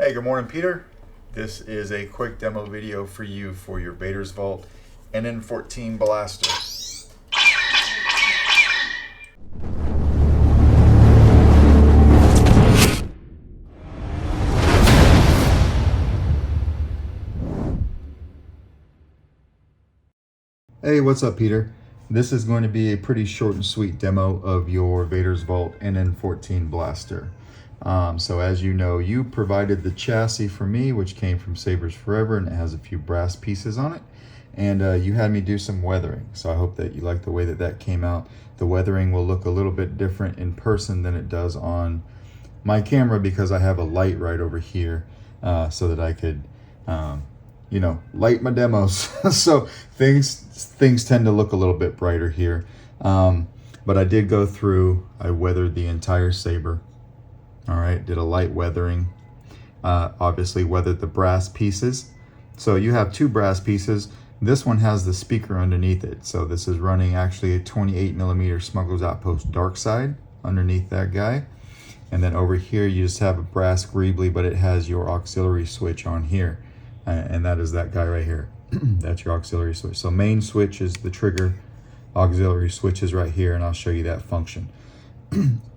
Hey, good morning, Peter. This is a quick demo video for you for your Vader's Vault NN-14 blaster. Hey, what's up, Peter? This is going to be a pretty short and sweet demo of your Vader's Vault NN-14 blaster. So as you know, you provided the chassis for me, which came from Sabers Forever, and it has a few brass pieces on it. And you had me do some weathering. So I hope that you like the way that that came out. The weathering will look a little bit different in person than it does on my camera because I have a light right over here so that I could, you know, light my demos. So things tend to look a little bit brighter here. But I did go through, I weathered the entire Saber. All right, did a light weathering, obviously weathered the brass pieces. So you have two brass pieces. This one has the speaker underneath it. So this is running actually a 28mm Smuggler's Outpost dark side underneath that guy. And then over here, you just have a brass greebly, but it has your auxiliary switch on here. And that is that guy right here. That's your auxiliary switch. So main switch is the trigger, auxiliary switch is right here, and I'll show you that function.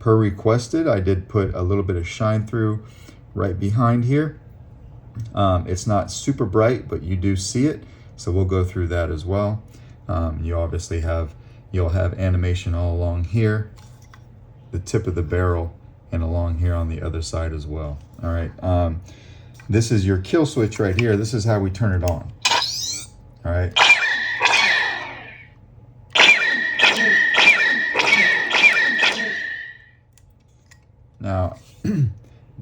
Per requested, I did put a little bit of shine through right behind here. It's not super bright, but you do see it, so we'll go through that as well. You obviously you'll have animation all along here, the tip of the barrel, and along here on the other side as well. All right, this is your kill switch right here. This is how we turn it on. All right. Now,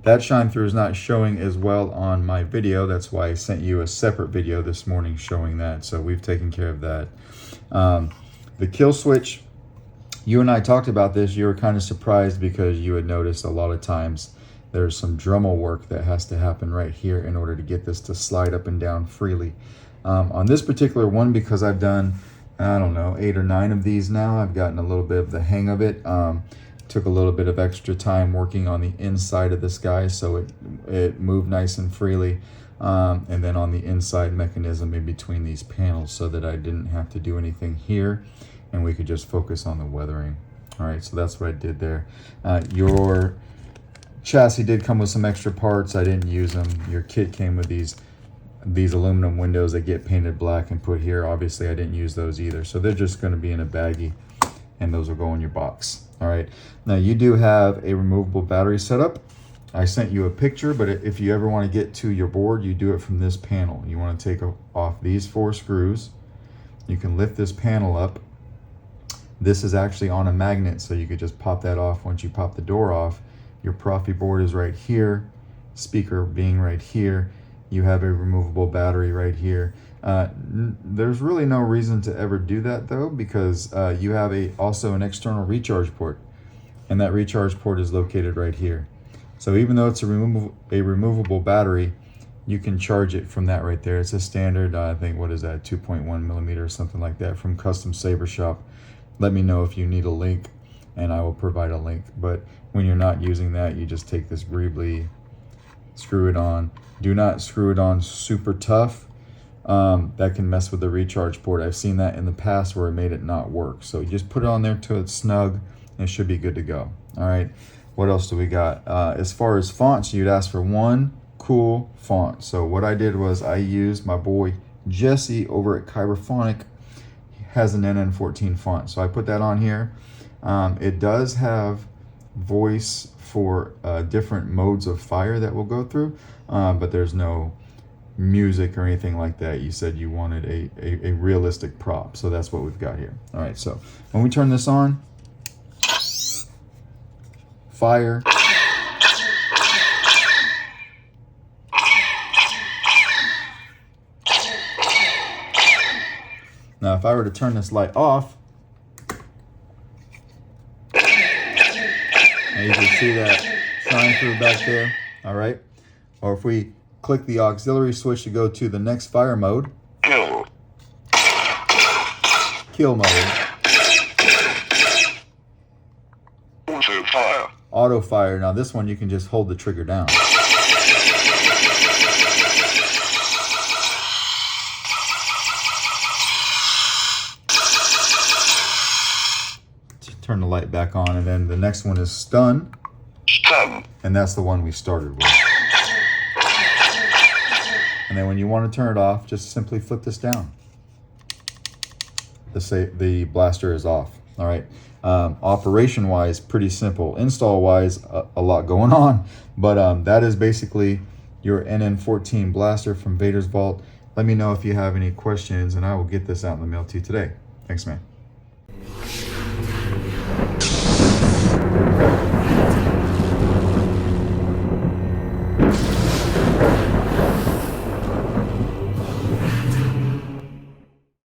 that shine through is not showing as well on my video. That's why I sent you a separate video this morning showing that. So we've taken care of that. The kill switch, you and I talked about this. You were kind of surprised because you had noticed a lot of times there's some Dremel work that has to happen right here in order to get this to slide up and down freely. On this particular one, because I've done, I don't know, 8 or 9 of these now, I've gotten a little bit of the hang of it. Took a little bit of extra time working on the inside of this guy so it moved nice and freely, and then on the inside mechanism in between these panels so that I didn't have to do anything here and we could just focus on the weathering. All right, so that's what I did there. Your chassis did come with some extra parts. I didn't use them. Your kit came with these aluminum windows that get painted black and put here. Obviously I didn't use those either, so they're just going to be in a baggie and those will go in your box. All right, now you do have a removable battery setup. I sent you a picture, but if you ever want to get to your board, you do it from this panel. You want to take off these 4 screws. You can lift this panel up. This is actually on a magnet, so you could just pop that off. Once you pop the door off, your Proffie board is right here, speaker being right here. You have a removable battery right here. There's really no reason to ever do that though, because you have also an external recharge port, and that recharge port is located right here. So even though it's a removable battery, you can charge it from that right there. It's a standard, I think, what is that, 2.1mm or something like that from Custom Saber Shop. Let me know if you need a link and I will provide a link. But when you're not using that, you just take this greebly, screw it on. Do not screw it on super tough. That can mess with the recharge port. I've seen that in the past where it made it not work. So you just put it on there till it's snug and it should be good to go. All right, what else do we got? As far as fonts, you'd ask for one cool font. So what I did was I used my boy Jesse over at Kyberphonic. He has an NN-14 font. So I put that on here. It does have voice for different modes of fire that we'll go through, but there's no music or anything like that. You said you wanted a realistic prop, so that's what we've got here. All right, so when we turn this on, fire. Now if I were to turn this light off, and you can see that shine through back there. All right, or if we click the auxiliary switch to go to the next fire mode. Kill mode. Auto fire. Now this one you can just hold the trigger down. light back on. And then the next one is stun. Stun. And that's the one we started with. And then when you want to turn it off, just simply flip this down. The blaster is off. All right. Operation wise, pretty simple. Install wise, a lot going on, but that is basically your NN-14 blaster from Vader's Vault. Let me know if you have any questions, and I will get this out in the mail to you today. Thanks, man.